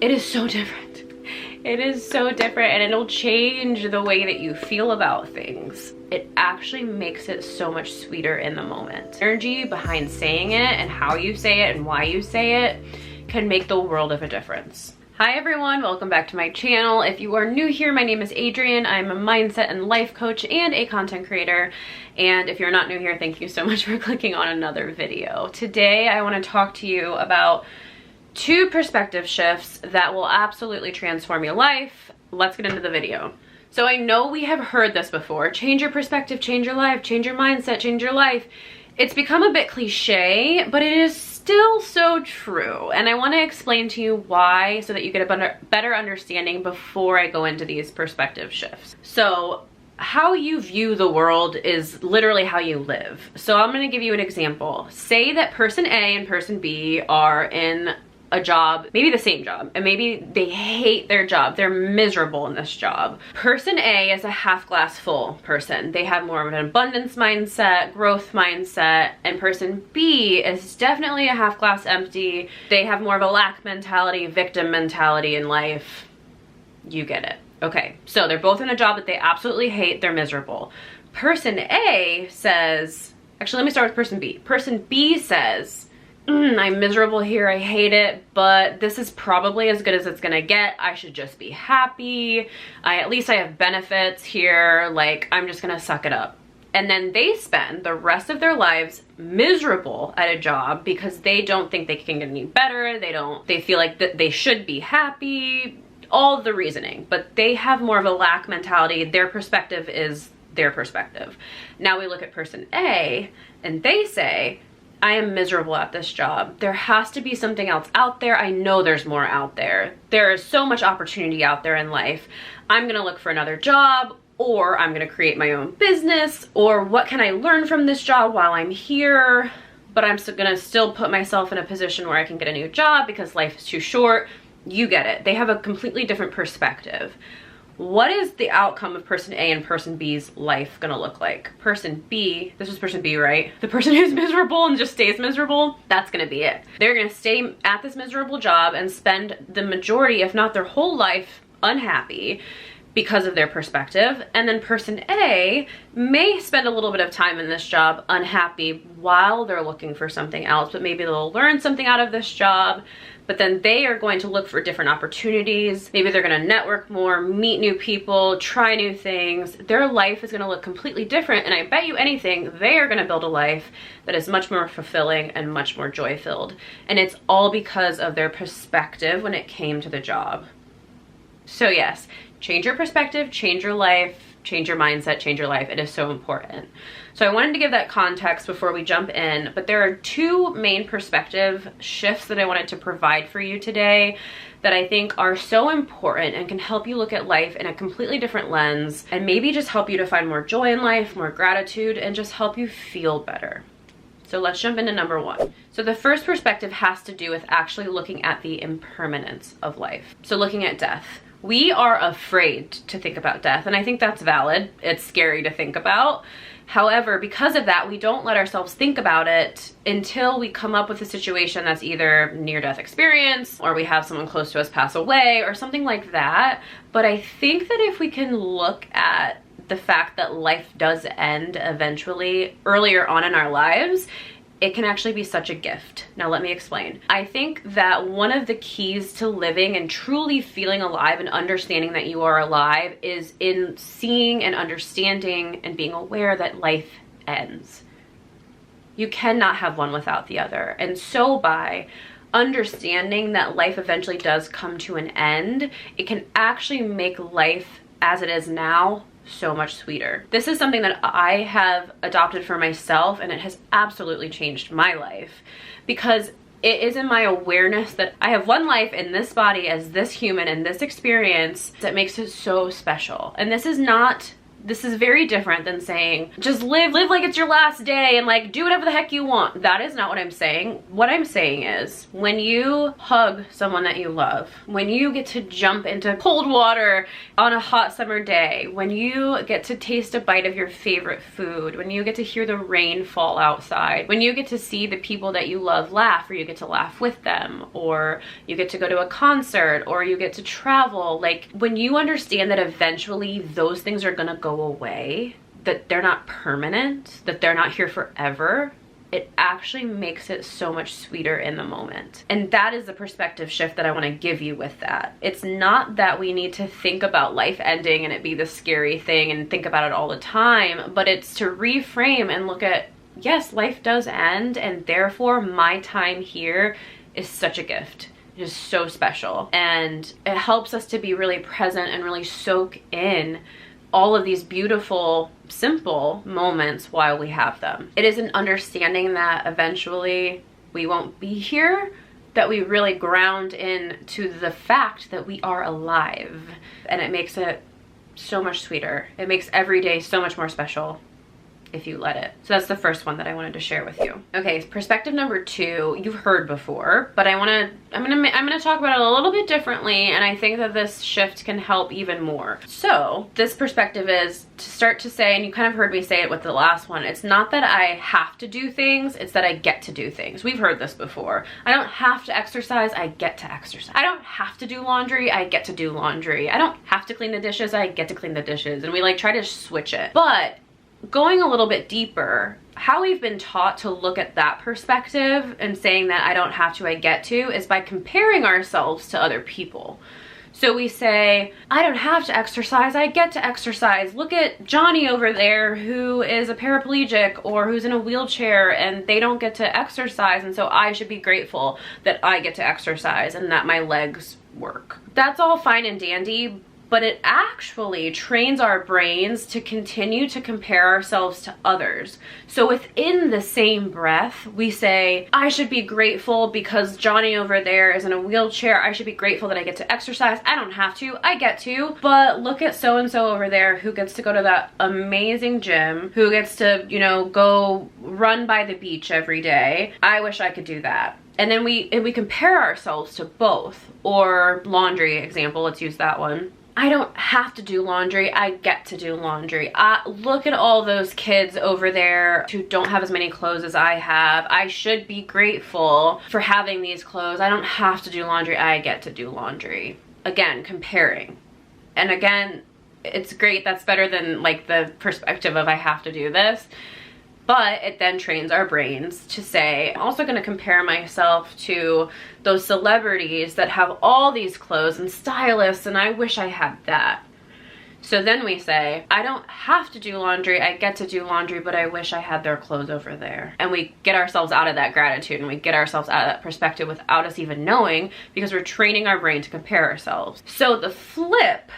it is so different. It is so different, and it'll change the way that you feel about things. It actually makes it so much sweeter in the moment. Energy behind saying it and how you say it and why you say it can make the world of a difference. Hi everyone, welcome back to my channel. If you are new here, my name is Adrienne. I'm a mindset and life coach and a content creator. And if you're not new here, thank you so much for clicking on another video. Today, I want to talk to you about 2 perspective shifts that will absolutely transform your life. Let's get into the video. So I know we have heard this before. Change your perspective, change your life, change your mindset, change your life. It's become a bit cliche, but it is still so true. And I want to explain to you why so that you get a better understanding before I go into these perspective shifts. So how you view the world is literally how you live. So I'm going to give you an example. Say that person A and person B are in a job, maybe the same job, and maybe they hate their job. They're miserable in this job. Person A is a half glass full person. They have more of an abundance mindset, growth mindset, and person B is definitely a half glass empty. They have more of a lack mentality, victim mentality in life. You get it. Okay, so they're both in a job that they absolutely hate. They're miserable. Person A says, actually, let me start with person B. Person B says, I'm miserable here, I hate it, but this is probably as good as it's gonna get. I should just be happy. At least I have benefits here, like I'm just gonna suck it up. And then they spend the rest of their lives miserable at a job because they don't think they can get any better. They feel like that they should be happy, all the reasoning, but they have more of a lack mentality. Their perspective is their perspective. Now we look at person A and they say, I am miserable at this job. There has to be something else out there. I know there's more out there. There is so much opportunity out there in life. I'm gonna look for another job, or I'm gonna create my own business, or what can I learn from this job while I'm here? But I'm gonna still put myself in a position where I can get a new job because life is too short. You get it. They have a completely different perspective. What is the outcome of person A and person B's life gonna look like? Person B, this was person B, right? The person who's miserable and just stays miserable, that's gonna be it. They're gonna stay at this miserable job and spend the majority, if not their whole life, unhappy because of their perspective. And then person A may spend a little bit of time in this job unhappy while they're looking for something else, but maybe they'll learn something out of this job. But then they are going to look for different opportunities. Maybe they're gonna network more, meet new people, try new things. Their life is gonna look completely different, and I bet you anything, they are gonna build a life that is much more fulfilling and much more joy-filled. And it's all because of their perspective when it came to the job. So yes, change your perspective, change your life, change your mindset, change your life. It is so important. So I wanted to give that context before we jump in, but there are 2 main perspective shifts that I wanted to provide for you today that I think are so important and can help you look at life in a completely different lens and maybe just help you to find more joy in life, more gratitude, and just help you feel better. So let's jump into number 1. So the first perspective has to do with actually looking at the impermanence of life. So looking at death. We are afraid to think about death, and I think that's valid. It's scary to think about. However, because of that, we don't let ourselves think about it until we come up with a situation that's either near-death experience, or we have someone close to us pass away, or something like that. But I think that if we can look at the fact that life does end eventually earlier on in our lives, it can actually be such a gift. Now let me explain. I think that one of the keys to living and truly feeling alive and understanding that you are alive is in seeing and understanding and being aware that life ends. You cannot have one without the other. And so by understanding that life eventually does come to an end, it can actually make life as it is now so much sweeter. This is something that I have adopted for myself, and it has absolutely changed my life because it is in my awareness that I have one life in this body as this human and this experience that makes it so special. And this is not This is very different than saying, just live like it's your last day and like do whatever the heck you want. That is not what I'm saying. What I'm saying is, when you hug someone that you love, when you get to jump into cold water on a hot summer day, when you get to taste a bite of your favorite food, when you get to hear the rain fall outside, when you get to see the people that you love laugh, or you get to laugh with them, or you get to go to a concert, or you get to travel, like when you understand that eventually those things are gonna go away, that they're not permanent, that they're not here forever, it actually makes it so much sweeter in the moment. And that is the perspective shift that I want to give you with that. It's not that we need to think about life ending and it be the scary thing and think about it all the time, but it's to reframe and look at, yes, life does end, and therefore my time here is such a gift. It is so special, and it helps us to be really present and really soak in all of these beautiful, simple moments while we have them. It is an understanding that eventually we won't be here, that we really ground into the fact that we are alive, and it makes it so much sweeter. It makes every day so much more special if you let it. So that's the first one that I wanted to share with you. Okay, perspective number 2, you've heard before, but I'm gonna talk about it a little bit differently, and I think that this shift can help even more. So this perspective is to start to say, and you kind of heard me say it with the last one, it's not that I have to do things, it's that I get to do things. We've heard this before. I don't have to exercise, I get to exercise. I don't have to do laundry, I get to do laundry. I don't have to clean the dishes, I get to clean the dishes. And we like try to switch it. But going a little bit deeper, how we've been taught to look at that perspective and saying that I don't have to, I get to, is by comparing ourselves to other people. So we say, I don't have to exercise, I get to exercise. Look at Johnny over there who is a paraplegic or who's in a wheelchair and they don't get to exercise, and so I should be grateful that I get to exercise and that my legs work. That's all fine and dandy, but it actually trains our brains to continue to compare ourselves to others. So within the same breath, we say, I should be grateful because Johnny over there is in a wheelchair. I should be grateful that I get to exercise. I don't have to, I get to. But look at so-and-so over there who gets to go to that amazing gym, who gets to, you know, go run by the beach every day. I wish I could do that. And then we compare ourselves to both. Or laundry example, let's use that one. I don't have to do laundry, I get to do laundry. Look at all those kids over there who don't have as many clothes as I have. I should be grateful for having these clothes. I don't have to do laundry, I get to do laundry. Again, comparing. And again, it's great, that's better than like the perspective of I have to do this. But it then trains our brains to say, I'm also gonna compare myself to those celebrities that have all these clothes and stylists, and I wish I had that. So then we say, I don't have to do laundry, I get to do laundry, but I wish I had their clothes over there. And we get ourselves out of that gratitude, and we get ourselves out of that perspective without us even knowing, because we're training our brain to compare ourselves. So the flip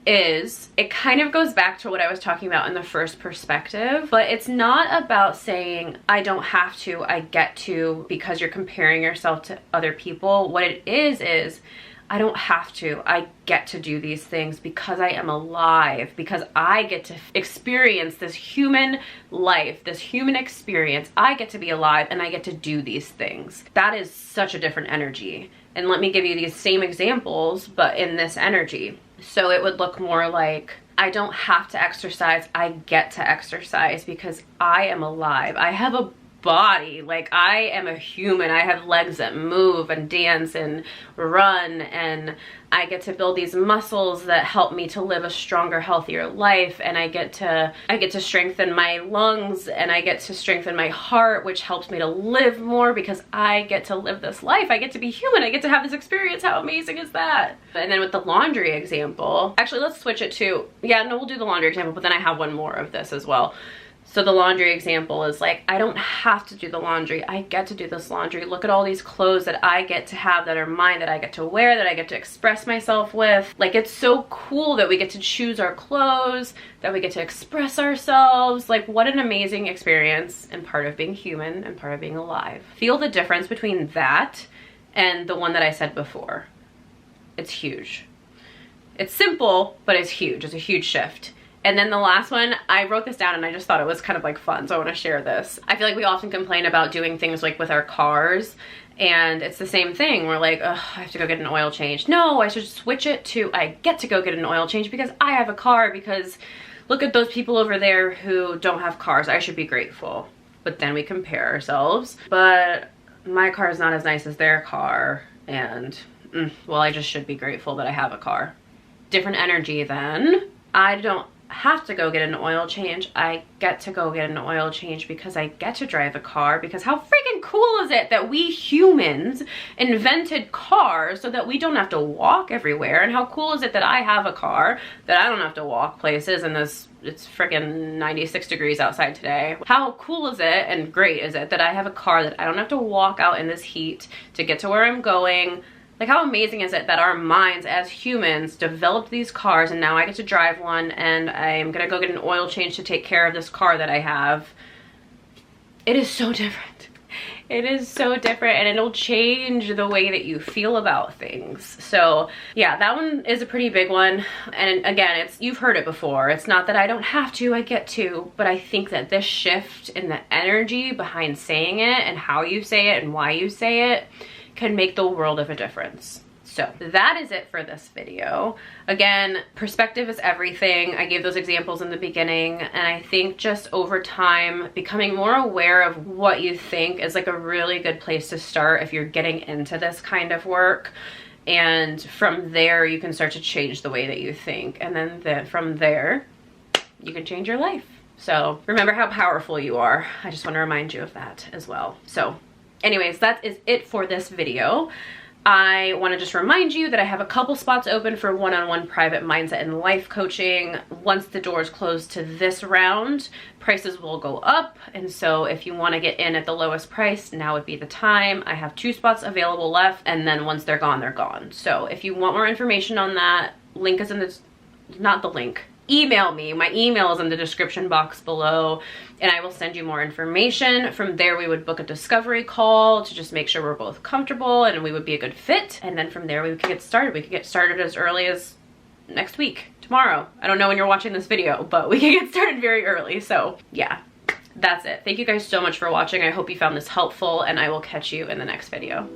is, it kind of goes back to what I was talking about in the first perspective, but it's not about saying I don't have to, I get to, because you're comparing yourself to other people. What it is I don't have to, I get to do these things because I am alive, because I get to experience this human life, this human experience. I get to be alive and I get to do these things. That is such a different energy. And let me give you these same examples, but in this energy. So it would look more like, I don't have to exercise, I get to exercise because I am alive. I have a body, like I am a human. I have legs that move and dance and run, and I get to build these muscles that help me to live a stronger, healthier life, and I get to strengthen my lungs, and I get to strengthen my heart, which helps me to live more because I get to live this life. I get to be human. I get to have this experience. How amazing is that? And then with the laundry example, actually let's switch it to, yeah, no, we'll do the laundry example, but then I have one more of this as well. So the laundry example is like, I don't have to do the laundry, I get to do this laundry. Look at all these clothes that I get to have, that are mine, that I get to wear, that I get to express myself with. Like, it's so cool that we get to choose our clothes, that we get to express ourselves. Like, what an amazing experience, and part of being human and part of being alive. Feel the difference between that and the one that I said before. It's huge. It's simple, but it's huge. It's a huge shift. And then the last one, I wrote this down and I just thought it was kind of like fun, so I want to share this. I feel like we often complain about doing things like with our cars, and it's the same thing. We're like, ugh, I have to go get an oil change. No, I should switch it to I get to go get an oil change because I have a car, because look at those people over there who don't have cars. I should be grateful. But then we compare ourselves. But my car is not as nice as their car, and well, I just should be grateful that I have a car. Different energy then. I don't have to go get an oil change. I get to go get an oil change because I get to drive a car, because how freaking cool is it that we humans invented cars so that we don't have to walk everywhere? And how cool is it that I have a car, that I don't have to walk places in this, it's freaking 96 degrees outside today. How cool is it and great is it that I have a car that I don't have to walk out in this heat to get to where I'm going? Like, how amazing is it that our minds as humans developed these cars, and now I get to drive one, and I'm gonna go get an oil change to take care of this car that I have. It is so different. It is so different, and it'll change the way that you feel about things. So yeah, that one is a pretty big one. And again, you've heard it before. It's not that I don't have to, I get to, but I think that this shift in the energy behind saying it and how you say it and why you say it can make the world of a difference. So that is it for this video. Again, perspective is everything. I gave those examples in the beginning, and I think just over time, becoming more aware of what you think is like a really good place to start if you're getting into this kind of work. And from there, you can start to change the way that you think. And then from there, you can change your life. So remember how powerful you are. I just want to remind you of that as well. So anyways, that is it for this video. I want to just remind you that I have a couple spots open for one-on-one private mindset and life coaching. Once the doors close to this round, prices will go up. And so if you want to get in at the lowest price, now would be the time. I have 2 spots available left, and then once they're gone, they're gone. So if you want more information on that, link is in the, not the link. Email me. My email is in the description box below, and I will send you more information. From there, we would book a discovery call to just make sure we're both comfortable and we would be a good fit. And then from there, we could get started. We could get started as early as next week, tomorrow. I don't know when you're watching this video, but we can get started very early. So yeah, that's it. Thank you guys so much for watching. I hope you found this helpful, and I will catch you in the next video.